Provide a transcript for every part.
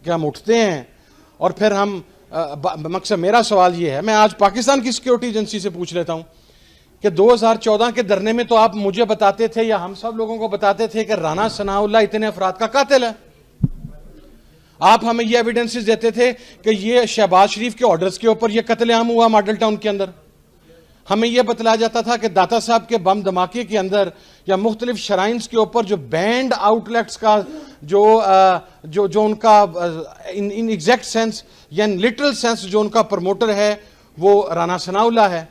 कि हम उठते हैं और फिर हम मकसद मेरा सवाल ये है, मैं आज पाकिस्तान की सिक्योरिटी एजेंसी से पूछ लेता हूं कि 2014 के धरने में तो आप मुझे बताते थे या हम सब लोगों को बताते थे कि राना सनाउल्लाह इतने अफराद का कातिल है। आप हमें ये एविडेंसेस देते थे कि ये शहबाज शरीफ के ऑर्डर्स के ऊपर ये कत्लेआम हुआ मॉडल टाउन के अंदर। हमें यह बतलाया जाता था कि दाता साहब के बम धमाके के अंदर या मुख्तलिफ शराइन्स के ऊपर जो बैंड आउटलेट्स का जो उनका इन एग्जैक्ट सेंस या इन लिटरल सेंस जो उनका प्रमोटर है वो राना सनाउल्लाह है।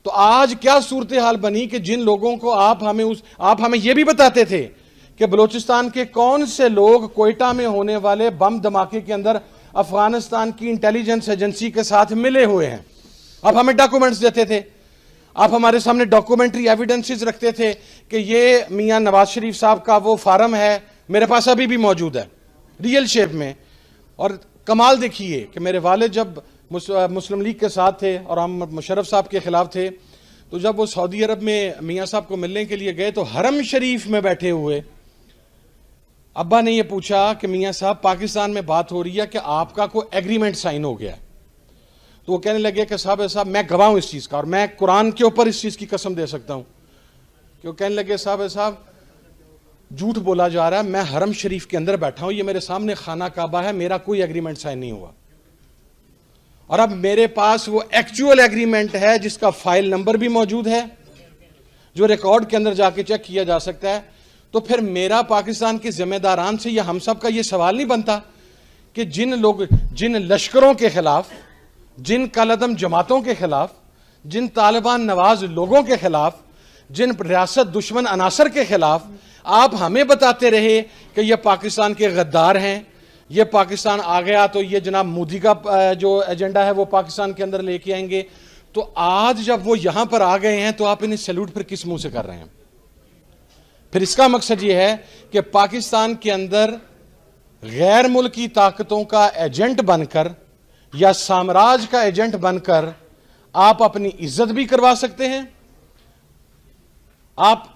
तो आज क्या सूरत हाल बनी कि जिन लोगों को आप हमें यह भी बताते थे कि बलूचिस्तान के कौन से लोग कोयटा में होने वाले बम धमाके के अंदर अफगानिस्तान की इंटेलिजेंस एजेंसी के साथ मिले हुए हैं, आप हमें डॉक्यूमेंट्स देते थे, आप हमारे सामने डॉक्यूमेंट्री एविडेंसेस रखते थे कि ये मियां नवाज शरीफ साहब का वो फार्म है, मेरे पास अभी भी मौजूद है रियल शेप में। और कमाल देखिए कि मेरे वालिद जब मुस्लिम लीग के साथ थे और हम मुशर्रफ साहब के खिलाफ थे, तो जब वो सऊदी अरब में मियां साहब को मिलने के लिए गए तो हरम शरीफ में बैठे हुए अब्बा ने ये पूछा कि मियां साहब पाकिस्तान में बात हो रही है कि आपका कोई एग्रीमेंट साइन हो गया है। तो वो कहने लगे कि साहब मैं गवाह हूं इस चीज का और मैं कुरान के ऊपर इस चीज की कसम दे सकता हूं कि वो कहने लगे साहब झूठ बोला जा रहा है, मैं हरम शरीफ के अंदर बैठा हूं, ये मेरे सामने खाना काबा है, मेरा कोई एग्रीमेंट साइन नहीं हुआ। और अब मेरे पास वो एक्चुअल एग्रीमेंट है जिसका फाइल नंबर भी मौजूद है, जो रिकॉर्ड के अंदर जाके चेक किया जा सकता है। तो फिर मेरा पाकिस्तान के जिम्मेदारान से या हम सब का ये सवाल नहीं बनता कि जिन लश्करों के खिलाफ, जिन कलअदम जमातों के खिलाफ, जिन तालिबान नवाज लोगों के खिलाफ, जिन रियासत दुश्मन अनासर के खिलाफ आप हमें बताते रहे कि ये पाकिस्तान के गद्दार हैं, ये पाकिस्तान आ गया तो ये जनाब मोदी का जो एजेंडा है वो पाकिस्तान के अंदर लेके आएंगे, तो आज जब वो यहां पर आ गए हैं तो आप इन्हें सैल्यूट फिर किस मुंह से कर रहे हैं? फिर इसका मकसद ये है कि पाकिस्तान के अंदर गैर मुल्की ताकतों का एजेंट बनकर या साम्राज्य का एजेंट बनकर आप अपनी इज्जत भी करवा सकते हैं, आप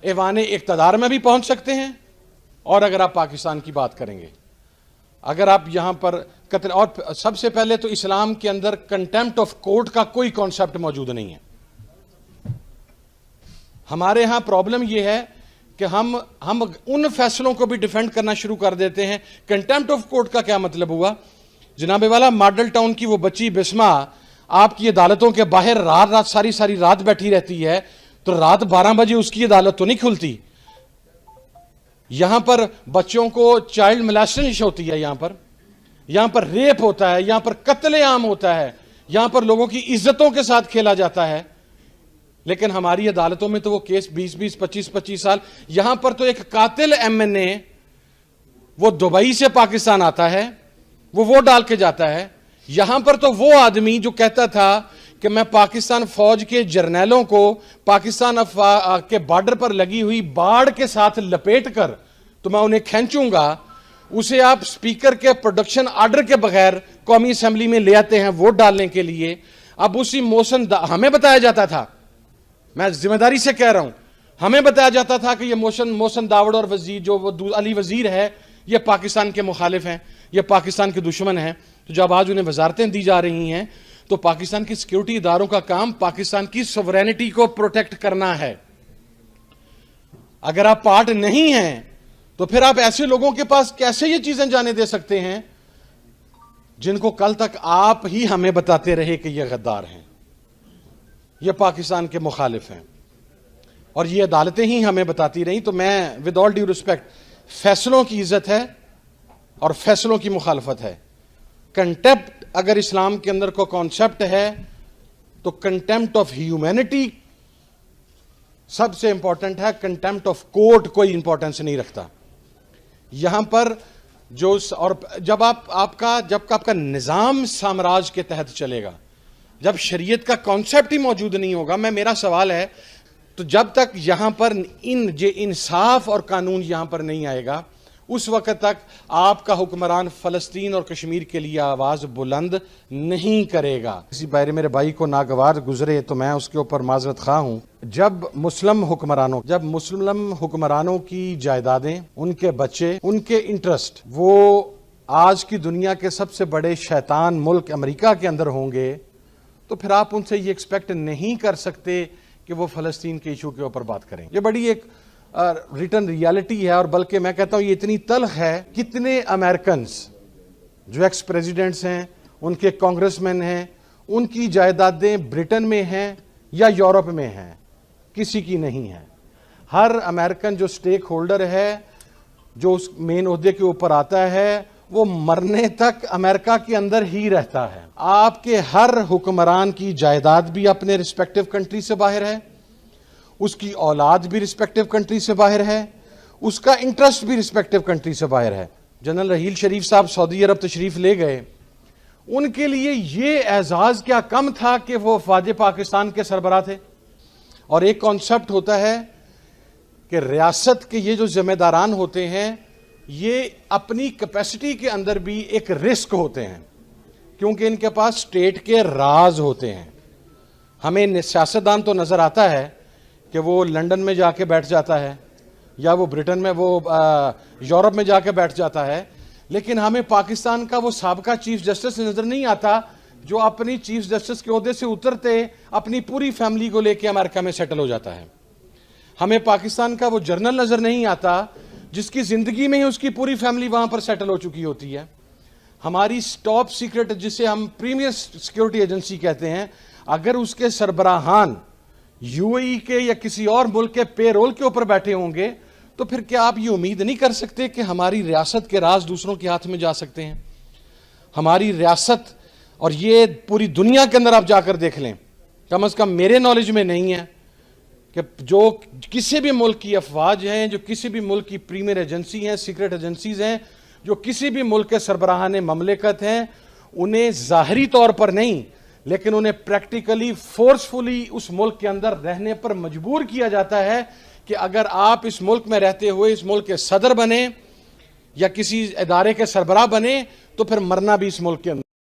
ऐवाने इक़्तिदार में भी पहुंच सकते हैं। और अगर आप पाकिस्तान की बात करेंगे, अगर आप यहां पर कत्ल, और सबसे पहले तो इस्लाम के अंदर कंटेम्प्ट ऑफ कोर्ट का कोई कॉन्सेप्ट मौजूद नहीं है। हमारे यहां प्रॉब्लम यह है कि हम उन फैसलों को भी डिफेंड करना शुरू कर देते हैं। कंटेम्प्ट ऑफ कोर्ट का क्या मतलब हुआ? जनाबे वाला मॉडल टाउन की वो बच्ची बिस्मा आपकी अदालतों के बाहर रात सारी रात बैठी रहती है, तो रात 12 बजे उसकी अदालत तो नहीं खुलती। यहां पर बच्चों को चाइल्ड मोलेस्टेशन होती है, यहां पर रेप होता है, यहां पर कत्लेआम होता है, यहां पर लोगों की इज्जतों के साथ खेला जाता है। लेकिन हमारी अदालतों में तो वो केस 20-20, 25-25 साल। यहां पर तो एक कातिल MNA वो दुबई से पाकिस्तान आता है, वो वोट डाल के जाता है। यहां पर तो वो आदमी जो कहता था कि मैं पाकिस्तान फौज के जर्नैलों को पाकिस्तान के बॉर्डर पर लगी हुई बाढ़ के साथ लपेट कर तो मैं उन्हें खींचूंगा, उसे आप स्पीकर के प्रोडक्शन ऑर्डर के बगैर कौमी असेंबली में ले आते हैं वोट डालने के लिए। अब उसी मोशन हमें बताया जाता था, मैं जिम्मेदारी से कह रहा हूं, हमें बताया जाता था कि ये मोशन दावड़ और वजीर जो वो अली वजीर है ये पाकिस्तान के मुखालिफ हैं, ये पाकिस्तान के दुश्मन हैं। तो जब आज उन्हें वजारतें दी जा रही हैं तो पाकिस्तान की सिक्योरिटी इदारों का काम पाकिस्तान की सॉवरेनिटी को प्रोटेक्ट करना है। अगर आप पार्ट नहीं हैं तो फिर आप ऐसे लोगों के पास कैसे ये चीजें जाने दे सकते हैं जिनको कल तक आप ही हमें बताते रहे कि ये गद्दार हैं, ये पाकिस्तान के मुखालिफ हैं, और ये अदालतें ही हमें बताती रही। तो मैं विद ऑल ड्यू रिस्पेक्ट, फैसलों की इज्जत है और फैसलों की मुखालफत है। कंटेम्प्ट अगर इस्लाम के अंदर को कॉन्सेप्ट है तो कंटेम्प्ट ऑफ ह्यूमैनिटी सबसे इंपॉर्टेंट है, कंटेम्प्ट ऑफ कोर्ट कोई इंपॉर्टेंस नहीं रखता यहां पर। जो और जब आपका निजाम साम्राज्य के तहत चलेगा, जब शरीयत का कॉन्सेप्ट ही मौजूद नहीं होगा, मेरा सवाल है, तो जब तक यहां पर इंसाफ और कानून यहां पर नहीं आएगा उस वक्त तक आपका हुक्मरान फलस्तीन और कश्मीर के लिए आवाज बुलंद नहीं करेगा। किसी बारे मेरे भाई को नागवार गुजरे तो मैं उसके ऊपर माजरत खा हूं। जब मुस्लिम हुक्मरानों की जायदादें, उनके बच्चे, उनके इंटरेस्ट वो आज की दुनिया के सबसे बड़े शैतान मुल्क अमेरिका के अंदर होंगे, तो फिर आप उनसे ये एक्सपेक्ट नहीं कर सकते कि वो फ़लस्तीन के इशू के ऊपर बात करें। ये बड़ी एक रिटर्न रियलिटी है, और बल्कि मैं कहता हूँ ये इतनी तल्ख है। कितने अमेरिकन्स जो एक्स प्रेसिडेंट्स हैं, उनके कांग्रेसमैन हैं, उनकी जायदादें ब्रिटेन में हैं या यूरोप में हैं? किसी की नहीं है। हर अमेरिकन जो स्टेक होल्डर है, जो उस मेन ओहदे के ऊपर आता है, वो मरने तक अमेरिका के अंदर ही रहता है। आपके हर हुक्मरान की जायदाद भी अपने रिस्पेक्टिव कंट्री से बाहर है, उसकी औलाद भी रिस्पेक्टिव कंट्री से बाहर है, उसका इंटरेस्ट भी रिस्पेक्टिव कंट्री से बाहर है। जनरल रहील शरीफ साहब सऊदी अरब तशरीफ ले गए, उनके लिए ये एजाज क्या कम था कि वो वफाद पाकिस्तान के सरबराह थे। और एक कॉन्सेप्ट होता है कि रियासत के ये जो जिम्मेदारान होते हैं, ये अपनी कैपेसिटी के अंदर भी एक रिस्क होते हैं, क्योंकि इनके पास स्टेट के राज होते हैं। हमें सियासतदान तो नजर आता है कि वो लंदन में जाके बैठ जाता है, या वो ब्रिटेन में, वो यूरोप में जाके बैठ जाता है, लेकिन हमें पाकिस्तान का वो साबका चीफ जस्टिस नजर नहीं आता जो अपनी चीफ जस्टिस के ओहदे से उतरते अपनी पूरी फैमिली को लेके अमेरिका में सेटल हो जाता है। हमें पाकिस्तान का वो जर्नल नजर नहीं आता जिसकी जिंदगी में ही उसकी पूरी फैमिली वहां पर सेटल हो चुकी होती है। हमारी टॉप सीक्रेट, जिसे हम प्रीमियर सिक्योरिटी एजेंसी कहते हैं, अगर उसके सरबराहान यूएई के या किसी और मुल्क के पेरोल के ऊपर बैठे होंगे, तो फिर क्या आप ये उम्मीद नहीं कर सकते कि हमारी रियासत के राज दूसरों के हाथ में जा सकते हैं? हमारी रियासत, और ये पूरी दुनिया के अंदर आप जाकर देख लें, कम से कम मेरे नॉलेज में नहीं है कि जो किसी भी मुल्क की अफवाज हैं, जो किसी भी मुल्क की प्रीमियर एजेंसी हैं, सीक्रेट एजेंसीज हैं, जो किसी भी मुल्क के सरबराहान ममलिकत हैं, उन्हें ज़ाहरी तौर पर नहीं लेकिन उन्हें प्रैक्टिकली फोर्सफुली उस मुल्क के अंदर रहने पर मजबूर किया जाता है कि अगर आप इस मुल्क में रहते हुए इस मुल्क के सदर बने या किसी इदारे के सरबराह बने, तो फिर मरना भी इस मुल्क के अंदर।